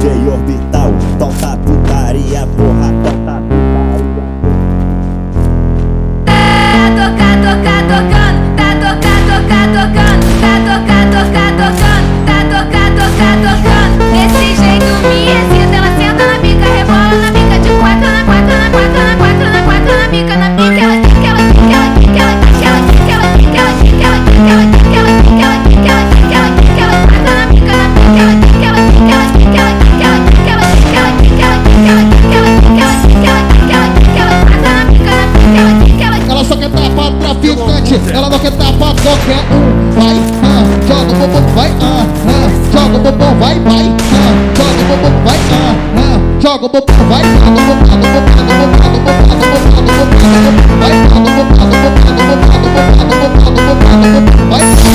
DJ Orbital, solta putaria, porra, solta putaria. Desse jeito me excita, ela senta na pica, rebola na pica, de quatro na quatro, na quatro, na quatro, na quatro, na pica, na pica, ela quica, ela quica, ela quica, ela quica, ela quica, ela quica, ela quica, ela quica, ela quica, ela quica, ela quica, ela quica, ela quica, ela quatro na pica, na pica, ela quica, ela quica, ela quica, ela quica, ela quica, ela quica, ela quica, ela quica, ela quica, ela quica, ela quica, ela quica, ela quica, ela quatro na pica, na pica, ela quica, ela quica. Ela só quer tapar traficante, ela não quer tapar qualquer um. Vai, joga o bumbum, vai, joga o bumbum, vai, vai, joga o bumbum, vai, joga o bumbum, vai, joga o bumbum, vai, joga o bumbum, vai,